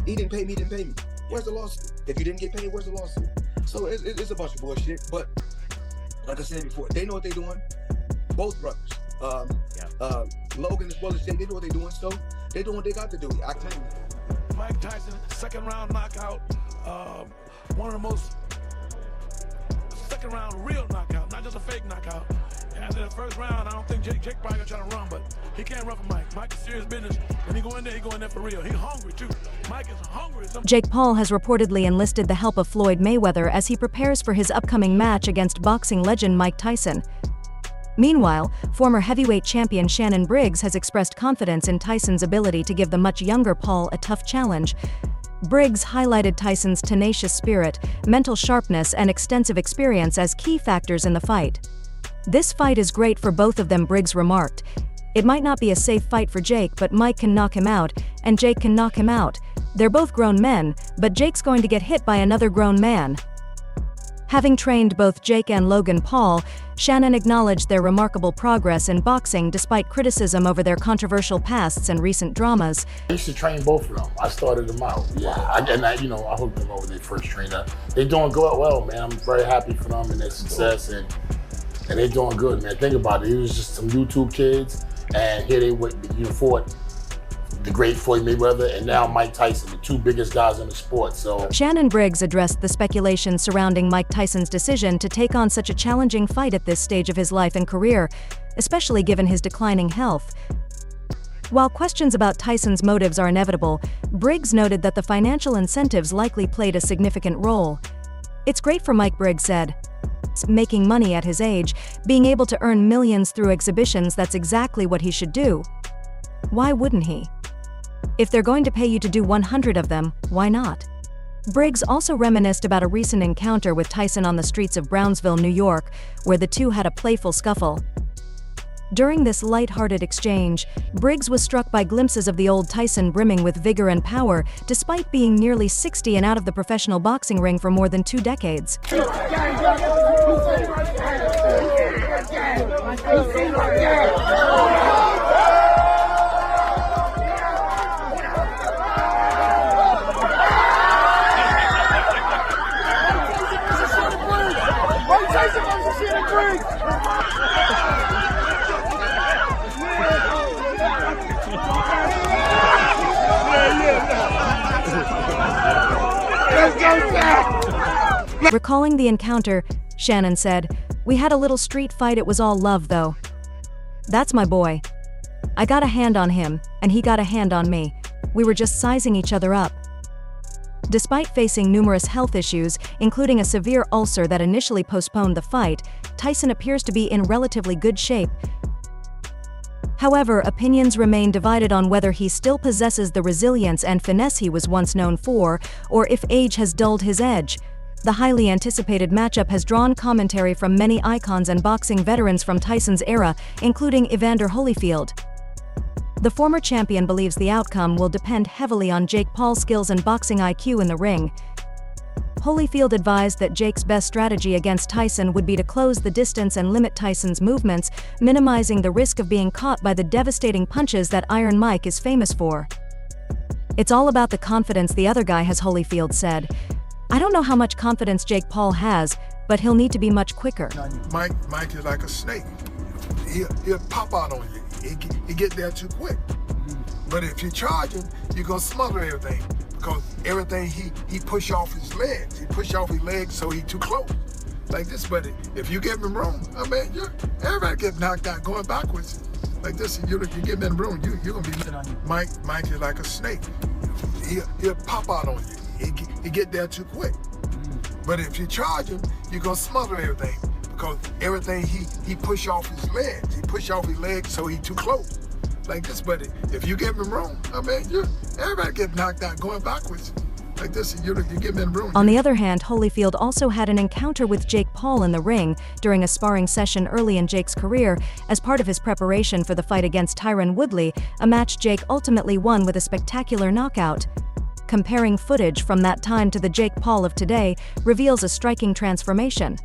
he didn't pay me, Where's the lawsuit? If you didn't get paid, where's the lawsuit? So it's a bunch of bullshit. But like I said before, they know what they're doing. Both brothers, Logan as well as Jake, they know what they're doing. So they doing what they got to do. I claim it. Mike Tyson, second round knockout. One of the most second round real knockout, not just a fake knockout. After the first round, I don't think Jake probably gonna try to run, but he can't run for Mike. Mike is serious business. When he go in there for real. He hungry too. Mike is hungry. Jake Paul has reportedly enlisted the help of Floyd Mayweather as he prepares for his upcoming match against boxing legend Mike Tyson. Meanwhile, former heavyweight champion Shannon Briggs has expressed confidence in Tyson's ability to give the much younger Paul a tough challenge. Briggs highlighted Tyson's tenacious spirit, mental sharpness, and extensive experience as key factors in the fight. "This fight is great for both of them," Briggs remarked. "It might not be a safe fight for Jake, but Mike can knock him out, and Jake can knock him out. They're both grown men, but Jake's going to get hit by another grown man." Having trained both Jake and Logan Paul, Shannon acknowledged their remarkable progress in boxing despite criticism over their controversial pasts and recent dramas. I used to train both of them. I started them out. I hooked them up with their first trainer. They're doing good, well, man. I'm very happy for them and their success, and they're doing good, man. Think about it. It was just some YouTube kids, and here they fought the great Floyd Mayweather and now Mike Tyson, the two biggest guys in the sport. So Shannon Briggs addressed the speculation surrounding Mike Tyson's decision to take on such a challenging fight at this stage of his life and career, especially given his declining health. While questions about Tyson's motives are inevitable, Briggs noted that the financial incentives likely played a significant role. "It's great for Mike," Briggs said. "Making money at his age, being able to earn millions through exhibitions, that's exactly what he should do. Why wouldn't he? If they're going to pay you to do 100 of them, why not?" Briggs also reminisced about a recent encounter with Tyson on the streets of Brownsville, New York, where the two had a playful scuffle. During this light-hearted exchange, Briggs was struck by glimpses of the old Tyson brimming with vigor and power, despite being nearly 60 and out of the professional boxing ring for more than 2 decades. Recalling the encounter, Shannon said, "We had a little street fight, it was all love though. That's my boy. I got a hand on him, and he got a hand on me. We were just sizing each other up." Despite facing numerous health issues, including a severe ulcer that initially postponed the fight, Tyson appears to be in relatively good shape. However, opinions remain divided on whether he still possesses the resilience and finesse he was once known for, or if age has dulled his edge. The highly anticipated matchup has drawn commentary from many icons and boxing veterans from Tyson's era, including Evander Holyfield. The former champion believes the outcome will depend heavily on Jake Paul's skills and boxing IQ in the ring. Holyfield advised that Jake's best strategy against Tyson would be to close the distance and limit Tyson's movements, minimizing the risk of being caught by the devastating punches that Iron Mike is famous for. "It's all about the confidence the other guy has," Holyfield said. "I don't know how much confidence Jake Paul has, but he'll need to be much quicker." Mike is like a snake. He'll pop out on you. He get there too quick. But if you charge him, you're gonna smother everything, because everything he push off his legs. He push off his legs so he too close. Like this, but if you give him room, I mean, everybody get knocked out going backwards. Like this, you give him room, you're gonna be. Mike is like a snake. He'll pop out on you. He get there too quick. But if you charge him, you're gonna smother everything, because everything he push off his legs. He push off his legs so he too close. Like this, but if you give him room, I mean, everybody get knocked out going backwards. Like this, you give him room. On the other hand, Holyfield also had an encounter with Jake Paul in the ring during a sparring session early in Jake's career as part of his preparation for the fight against Tyron Woodley, a match Jake ultimately won with a spectacular knockout. Comparing footage from that time to the Jake Paul of today reveals a striking transformation.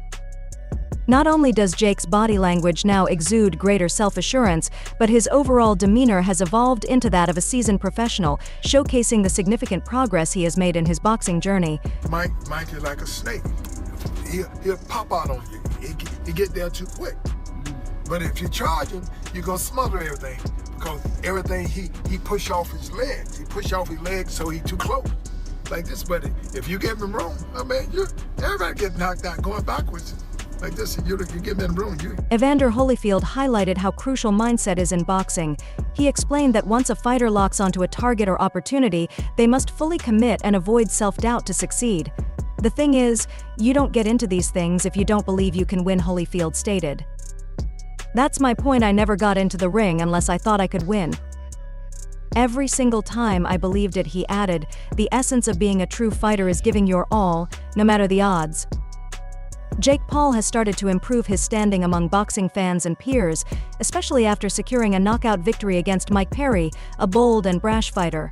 Not only does Jake's body language now exude greater self-assurance, but his overall demeanor has evolved into that of a seasoned professional, showcasing the significant progress he has made in his boxing journey. Mike is like a snake. He'll pop out on you. He get there too quick. But if you charge him, you're gonna smother everything, because everything he push off his legs. He push off his legs so he too close. Like this, but if you give him room, I mean, everybody get knocked out going backwards. Like this, you give him room. Evander Holyfield highlighted how crucial mindset is in boxing. He explained that once a fighter locks onto a target or opportunity, they must fully commit and avoid self-doubt to succeed. The thing is, you don't get into these things if you don't believe you can win, Holyfield stated. That's my point. I never got into the ring unless I thought I could win. Every single time I believed it, he added. The essence of being a true fighter is giving your all, no matter the odds. Jake Paul has started to improve his standing among boxing fans and peers, especially after securing a knockout victory against Mike Perry, a bold and brash fighter.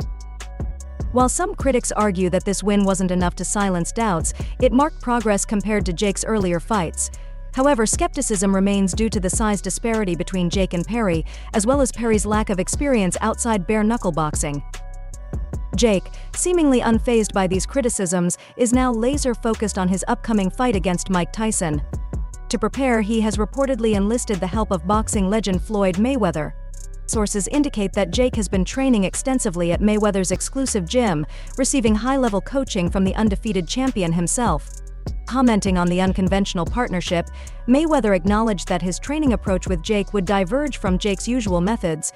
While some critics argue that this win wasn't enough to silence doubts, it marked progress compared to Jake's earlier fights. However, skepticism remains due to the size disparity between Jake and Perry, as well as Perry's lack of experience outside bare-knuckle boxing. Jake, seemingly unfazed by these criticisms, is now laser-focused on his upcoming fight against Mike Tyson. To prepare, he has reportedly enlisted the help of boxing legend Floyd Mayweather. Sources indicate that Jake has been training extensively at Mayweather's exclusive gym, receiving high-level coaching from the undefeated champion himself. Commenting on the unconventional partnership, Mayweather acknowledged that his training approach with Jake would diverge from Jake's usual methods.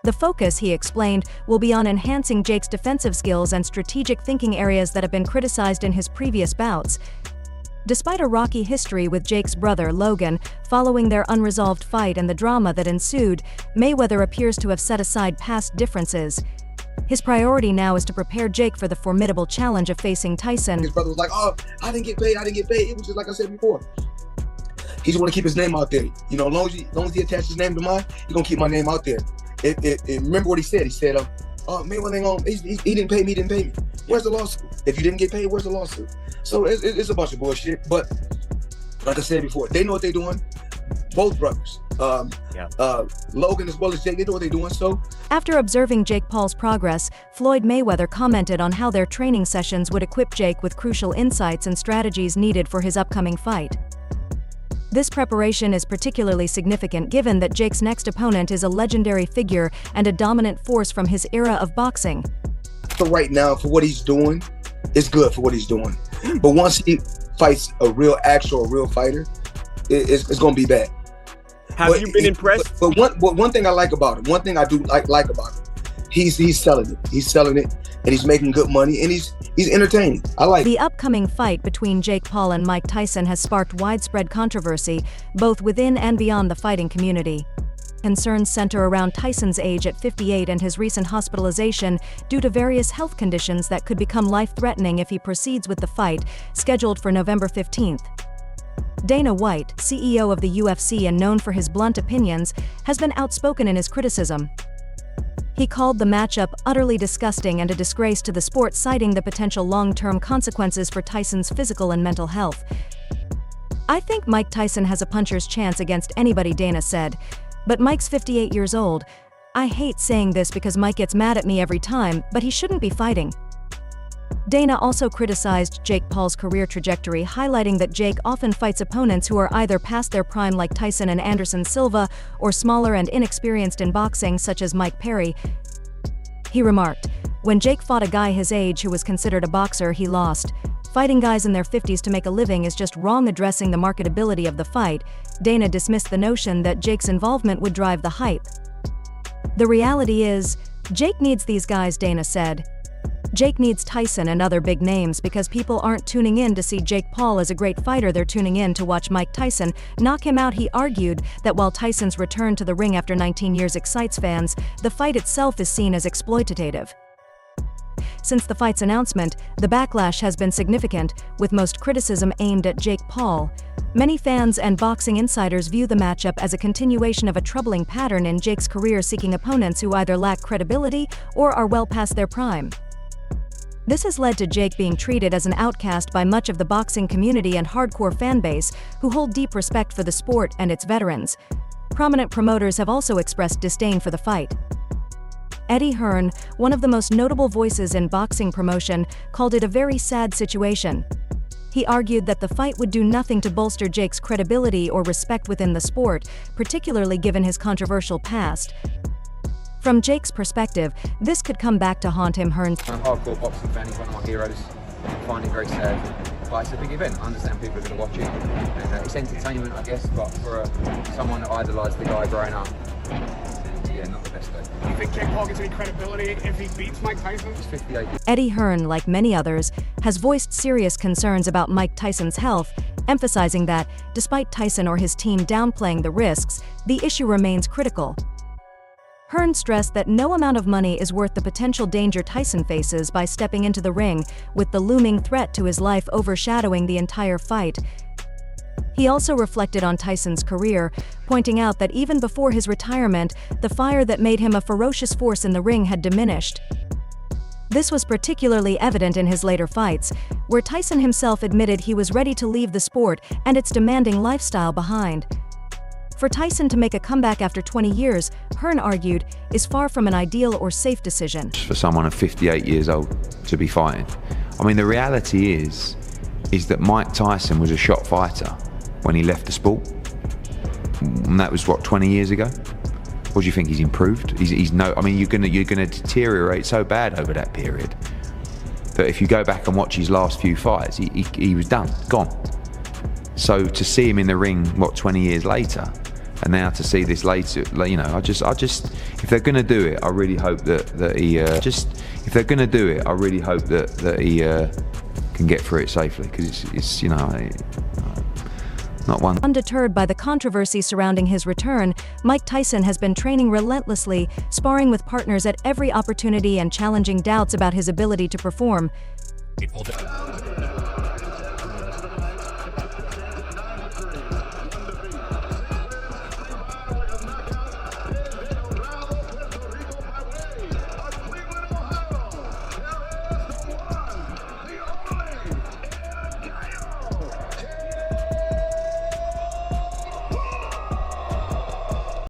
The focus, he explained, will be on enhancing Jake's defensive skills and strategic thinking, areas that have been criticized in his previous bouts. Despite a rocky history with Jake's brother, Logan, following their unresolved fight and the drama that ensued, Mayweather appears to have set aside past differences. His priority now is to prepare Jake for the formidable challenge of facing Tyson. His brother was like, oh, I didn't get paid. It was just like I said before. He just want to keep his name out there. You know, as long as he attaches his name to mine, he's going to keep my name out there. Remember what he said? He said, Mayweather ain't gonna, he didn't pay me. Where's the lawsuit? If you didn't get paid, where's the lawsuit? So it's a bunch of bullshit. But like I said before, they know what they're doing. Both brothers. Logan as well as Jake, they know what they're doing. So after observing Jake Paul's progress, Floyd Mayweather commented on how their training sessions would equip Jake with crucial insights and strategies needed for his upcoming fight. This preparation is particularly significant given that Jake's next opponent is a legendary figure and a dominant force from his era of boxing. For right now, for what he's doing, it's good for what he's doing. But once he fights a real fighter, it's going to be bad. Have you been impressed? But one thing I like about him, one thing I do like about him, he's selling it. He's selling it, and he's making good money, and he's entertaining. I like it. The upcoming fight between Jake Paul and Mike Tyson has sparked widespread controversy, both within and beyond the fighting community. Concerns center around Tyson's age at 58 and his recent hospitalization due to various health conditions that could become life-threatening if he proceeds with the fight, scheduled for November 15th. Dana White, CEO of the UFC and known for his blunt opinions, has been outspoken in his criticism. He called the matchup utterly disgusting and a disgrace to the sport, citing the potential long-term consequences for Tyson's physical and mental health. I think Mike Tyson has a puncher's chance against anybody, Dana said. But Mike's 58 years old. I hate saying this because Mike gets mad at me every time, but he shouldn't be fighting. Dana also criticized Jake Paul's career trajectory, highlighting that Jake often fights opponents who are either past their prime like Tyson and Anderson Silva, or smaller and inexperienced in boxing such as Mike Perry. He remarked, "When Jake fought a guy his age who was considered a boxer, he lost. Fighting guys in their 50s to make a living is just wrong." Addressing the marketability of the fight, Dana dismissed the notion that Jake's involvement would drive the hype. "The reality is, Jake needs these guys," Dana said. Jake needs Tyson and other big names because people aren't tuning in to see Jake Paul as a great fighter, they're tuning in to watch Mike Tyson knock him out. He argued that while Tyson's return to the ring after 19 years excites fans, the fight itself is seen as exploitative. Since the fight's announcement, the backlash has been significant, with most criticism aimed at Jake Paul. Many fans and boxing insiders view the matchup as a continuation of a troubling pattern in Jake's career, seeking opponents who either lack credibility or are well past their prime. This has led to Jake being treated as an outcast by much of the boxing community and hardcore fan base who hold deep respect for the sport and its veterans. Prominent promoters have also expressed disdain for the fight. Eddie Hearn, one of the most notable voices in boxing promotion, called it a very sad situation. He argued that the fight would do nothing to bolster Jake's credibility or respect within the sport, particularly given his controversial past. From Jake's perspective, this could come back to haunt him. Hearn. I'm a hardcore boxing fan, he's one of my heroes. I find it very sad, but it's a big event. I understand people are going to watch it, and it's entertainment, I guess, but for someone that idolised the guy growing up, yeah, not the best day. Do you think Jake Paul gets any credibility if he beats Mike Tyson? He's 58. Eddie Hearn, like many others, has voiced serious concerns about Mike Tyson's health, emphasizing that, despite Tyson or his team downplaying the risks, the issue remains critical. Hearn stressed that no amount of money is worth the potential danger Tyson faces by stepping into the ring, with the looming threat to his life overshadowing the entire fight. He also reflected on Tyson's career, pointing out that even before his retirement, the fire that made him a ferocious force in the ring had diminished. This was particularly evident in his later fights, where Tyson himself admitted he was ready to leave the sport and its demanding lifestyle behind. For Tyson to make a comeback after 20 years, Hearn argued, is far from an ideal or safe decision. For someone of 58 years old to be fighting. I mean, the reality is that Mike Tyson was a shot fighter when he left the sport. And that was, what, 20 years ago? What do you think, he's improved? He's no, I mean, you're gonna deteriorate so bad over that period that if you go back and watch his last few fights, he was done, gone. So to see him in the ring, what, 20 years later, and now to see this later, you know, I just, if they're gonna do it, I really hope that he, if they're gonna do it, I really hope that he can get through it safely, because it's, you know, not one. Undeterred by the controversy surrounding his return, Mike Tyson has been training relentlessly, sparring with partners at every opportunity and challenging doubts about his ability to perform. He pulled it.